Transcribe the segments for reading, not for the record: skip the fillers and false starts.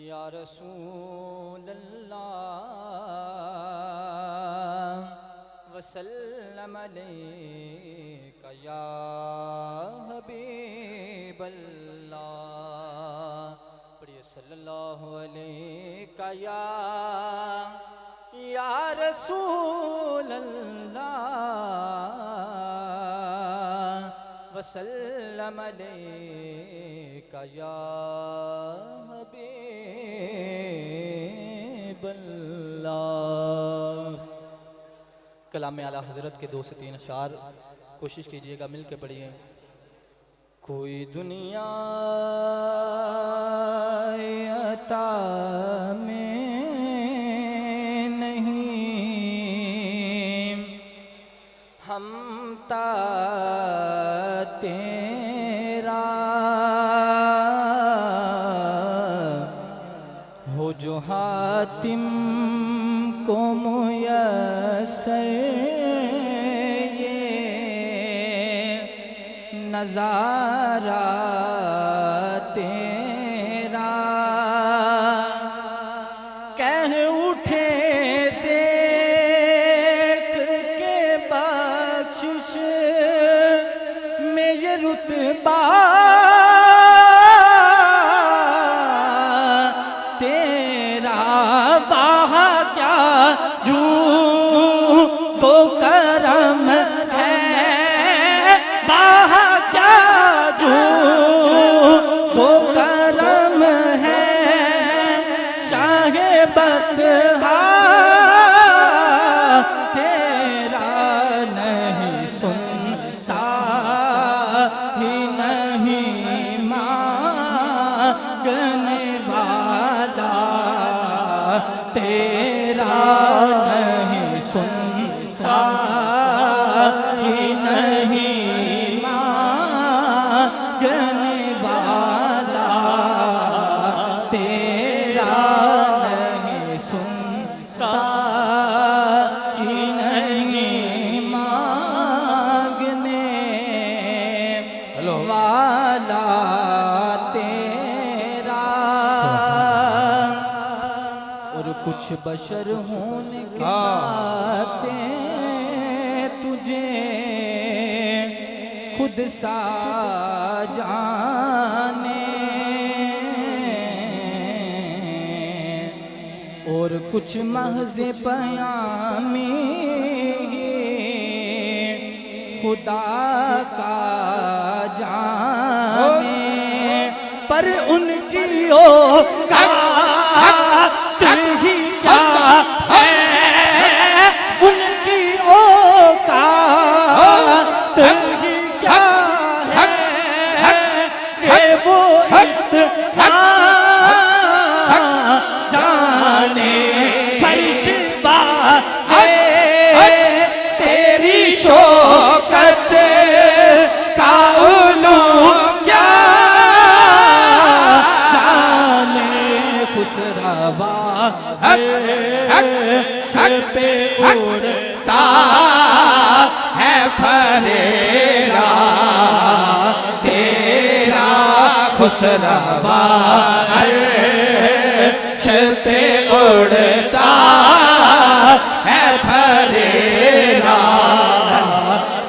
या रसूल अल्लाह वसल्लम अलैका या हबीब अल्लाह। पढ़िए सल्लल्लाहु अलैका या रसूल अल्लाह वसल्लम अलैका या हबीब अल्लाह। कलाम आला हज़रत के 2 से 3 अशार कोशिश कीजिएगा, मिल के पढ़िए। कोई दुनिया अता में नहीं, हम ता तेरा हो जो हातिम को मुयस्सर ये नज़ारा तेरा। कह उठे देख के बख्शिश में ये रुतबा तेरा। बाहा क्या यूं तो करम है, बाहा क्या यूं तो करम है। शाहे बतहा तेरा नहीं सुनता ही नहीं मांगने वाला तेरा नहीं सुनता ही नहीं मांगने वाला तेरा नहीं सुनता ही नहीं मांगने वाला तेरा। और कुछ बशर होने के नाते तुझे खुद सा जाने, और कुछ महज़ पयामी खुदा का जाने। पर उनकी औकात ही क्या है, उनकी औकात ही क्या है कि वो इतना जाने। फरिश्ता है तेरी शौकत का उलू क्या जाने। खुसरवा पे उड़ता है फरेरा तेरा। खुसरवा पे उड़ता है फरेरा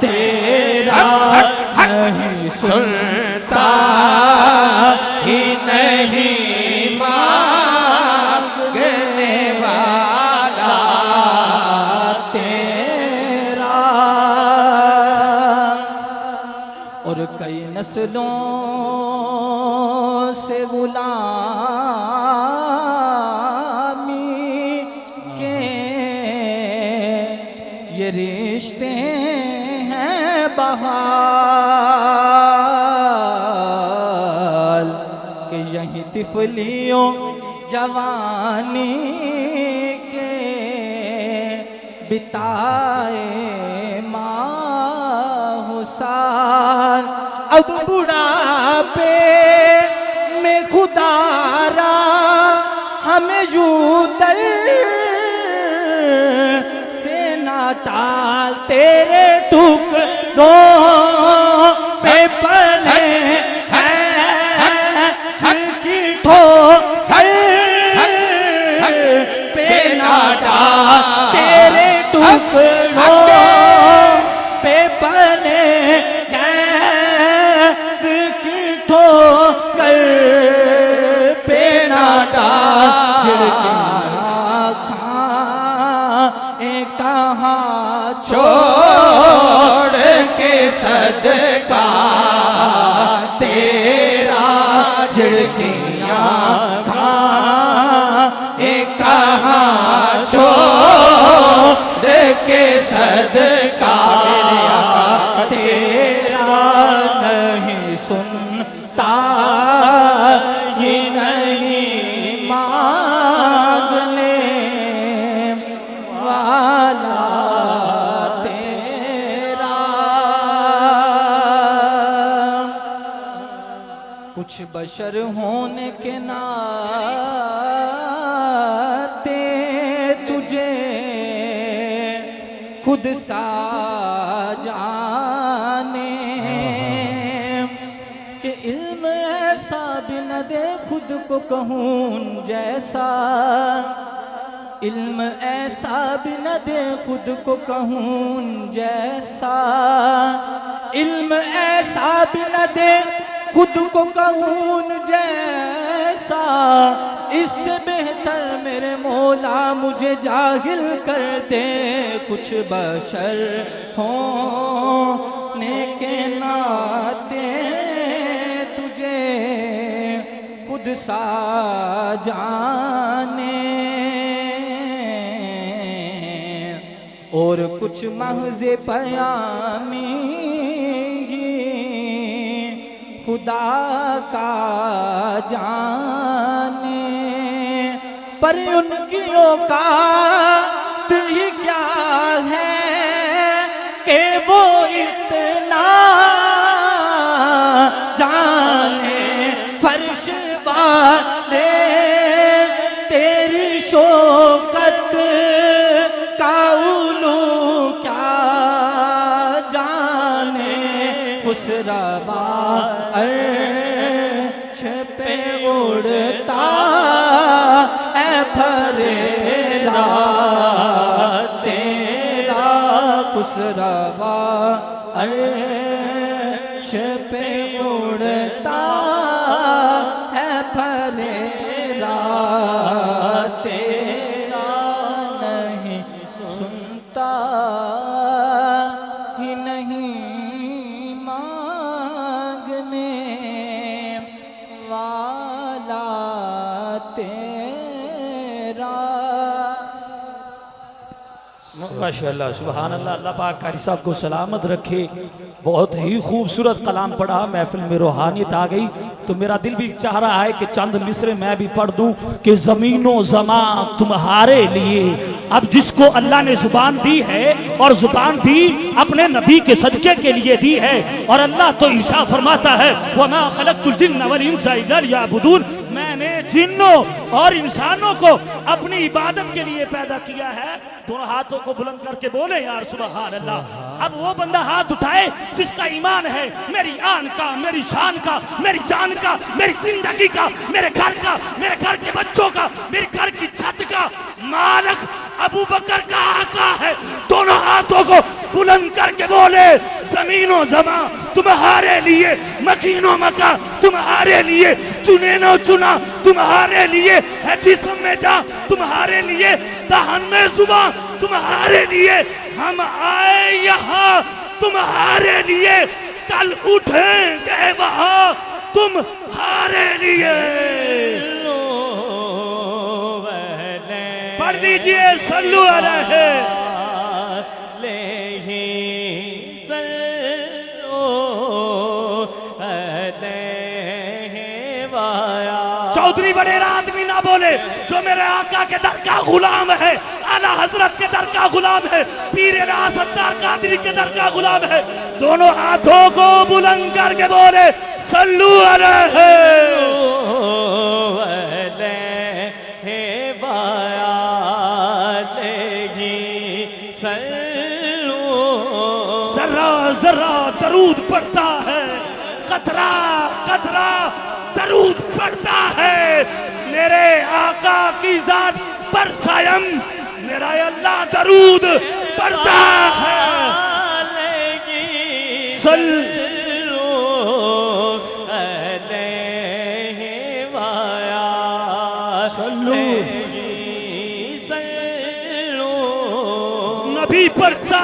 तेरा नहीं सुनता ही नहीं मांगने वाला तेरा। और कई नस्लों से गुलामी के ये रिश्ते हैं बहाल कि यही तिफलियों जवानी के बिताए माह साल। अब बुढ़ापे में खुदारा हमें यूं दर से ना टाल। तेरे टुकड़ों पे पले हैं ठोकर पे ना डाल कहाँ छोड़ के सदका तेरा झिड़कियाँ कहाँ छोड़ के सदका तेरा नहीं सुनता ये नहीं मांगने वाला तेरा। कुछ बशर होने के नाते तुझे खुद सा जाने कि इल्म ऐसा भी न दे खुद को कहूँ जैसा, इल्म ऐसा भी न दे खुद को कहूँ जैसा, इल्म ऐसा भी न दे खुद को कहूँ जैसा, इससे बेहतर मेरे मौला मुझे जाहिल कर दे कुछ बशर होने के नाते तुझे खुद सा जाने। और कुछ महज़े पयामी खुदा का जाने, पर उनकी औकात ही क्या है कि वो इतना जाने। फर्श वाले तेरी शौकत का उलू क्या जाने, उस रवा अर्श पे उड़ता है फरेरा तेरा, उस रवा अर्श पे उड़ता है फरेरा तेरा। नहीं सुनता ही नहीं वाला तेरा। माशाअल्लाह सुभान अल्लाह। अल्लाह पाक कारी साहब को सलामत रखे। बहुत ही खूबसूरत कलाम पढ़ा, महफिल में रूहानियत आ गई। तो मेरा दिल भी चाह रहा है कि चंद मिसरे मैं भी पढ़ दूं कि ज़मीनो ज़मा तुम्हारे लिए। अब जिसको अल्लाह ने जुबान दी है और जुबान भी अपने नबी के सदके के लिए दी है, और अल्लाह तो इरशाद फरमाता है वमा खलक़तुल जिन्ना वल इंसा इल्ला लियअबुदून, मैंने जिन्नों और इंसानों को अपनी इबादत के लिए पैदा किया है। दोनों हाथों को बुलंद करके बोले यार सुभान अल्लाह। अब वो बंदा हाथ उठाए जिसका ईमान है मेरी आन का, मेरी शान का, मेरी जान का, मेरी जिंदगी का, मेरे घर का, मेरे घर के बच्चों का, मेरे घर की छत का मालिक अबू बकर का आका है। दोनों हाथों को बुलंद करके बोले ज़मीनो ज़मा तुम्हारे लिए, मकीनो मका तुम्हारे लिए, चुने नो चुना तुम्हारे लिए, है जिस्म में जा तुम्हारे लिए, दहन में जुबान तुम्हारे लिए, हम आए यहाँ तुम्हारे लिए, कल उठेंगे वहाँ तुम्हारे लिए। पढ़ लीजिए सल्लु अलैहि चौधरी वडेरा आदमी ना बोले जो मेरे आका के दर का गुलाम है, आला हजरत के दर का गुलाम है, पीर सत्तार कादरी के दर का गुलाम है। दोनों हाथों को बुलंद करके बोले सल्लु अलैहि जरा जरा दरूद पड़ता है, कतरा कतरा दरूद पड़ता है मेरे आका की जात पर कायम, मेरा अल्लाह दरूद पड़ता है। सल्लु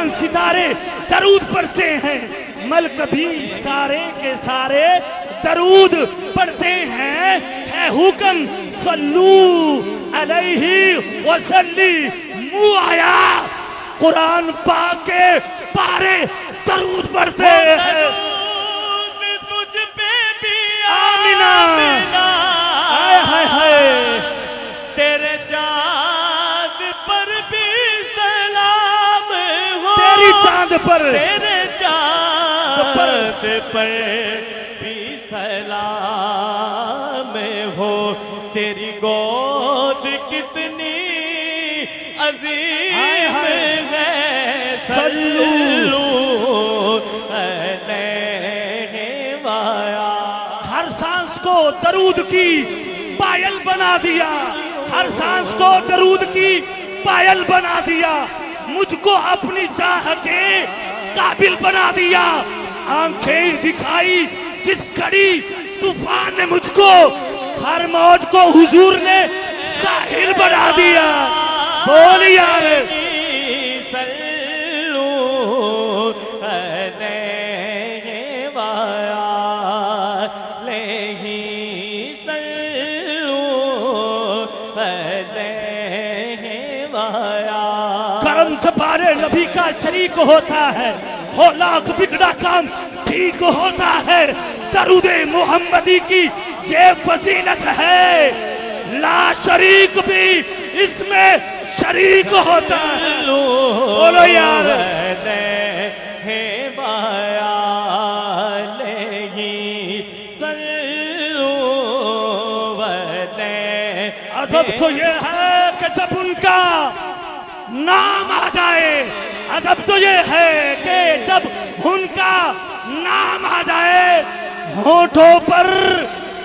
चांद सितारे दरूद पढ़ते हैं, मल्क भी सारे के सारे दरूद पढ़ते हैं। है हुक्म सल्लू अलैहि वसल्लिमू आया, कुरान पाक के पारे दरूद पढ़ते हैं। तुझ पे भी आमीना, हाय हाय हाय, तेरे चांद पर भी सलाम हो, तेरी चांद पर, तेरे चांद पर भी सलाम हो, तेरी गोद कितनी अजीम है, सल्लू अलैहि वाया। हर सांस को दरूद की पायल बना दिया, हर सांस को दरूद की पायल बना दिया, मुझको अपनी चाह के काबिल बना दिया। आंखें दिखाई जिस घड़ी तूफान ने मुझको, हर मौज को हुजूर ने साहिल बना दिया। बोल यार, सल्लू अलैहि वाया, लेही सल्लू अलैहि वाया। करम जबारे नबी का शरीक होता है, हो लाख बिगड़ा काम ठीक होता है। दरूदे मोहम्मदी की ये फजीलत है, ला शरीक भी इसमें शरीक होता है। बोलो यार, है वाया, लेही सल्लू अलैहि। अदब तो ये है कि जब उनका नाम आ जाए, अदब तो ये है कि जब उनका नाम आ जाए, होठों पर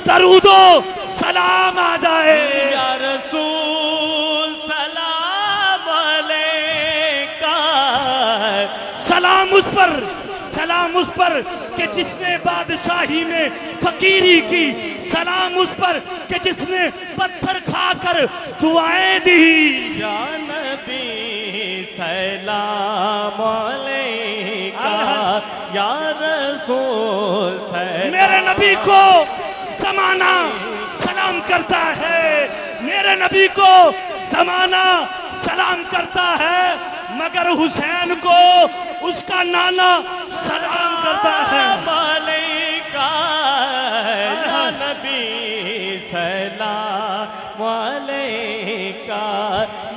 दरूदो सलाम आ जाए। या रसूल सलाम अलैका, सलाम उस पर कि जिसने बादशाही में फकीरी की, सलाम उस पर कि जिसने पत्थर खाकर दुआएं दी। या नबी सलाम अलैका, या रसूल सलाम। मेरे नबी को ज़माना सलाम करता है, मेरे नबी को ज़माना सलाम करता है, मगर हुसैन को उसका नाना सलाम करता है। अलैका, या नबी सलाम अलैका,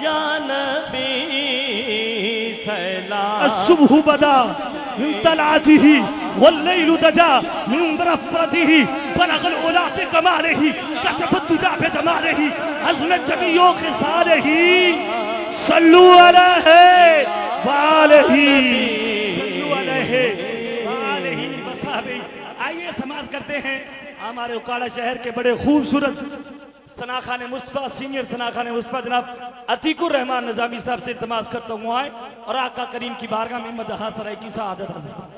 या नबी सलाम। अस्सुब्हु बदा मिन तलातिही वल्लैलु दजा मिन बरफ़तिही, बलगल उला पे कमालिही, कशफत दुजा पे जमालिही, अज़मत जमीओ के सालिही, सल्लू अलैहि वालैहि, सल्लू अलैहि वालैहि वसहबी। आइए समाप्त करते हैं हमारे उकाड़ा शहर के बड़े खूबसूरत सनाखाने मुस्तफ़ा, सीनियर सनाखाने मुस्तफ़ा जनाब अतीकुर रहमान निज़ामी साहब से इल्तिमास करता हूँ आए और आका करीम की बारगाह में मदहा सराय की सआदत हासिल।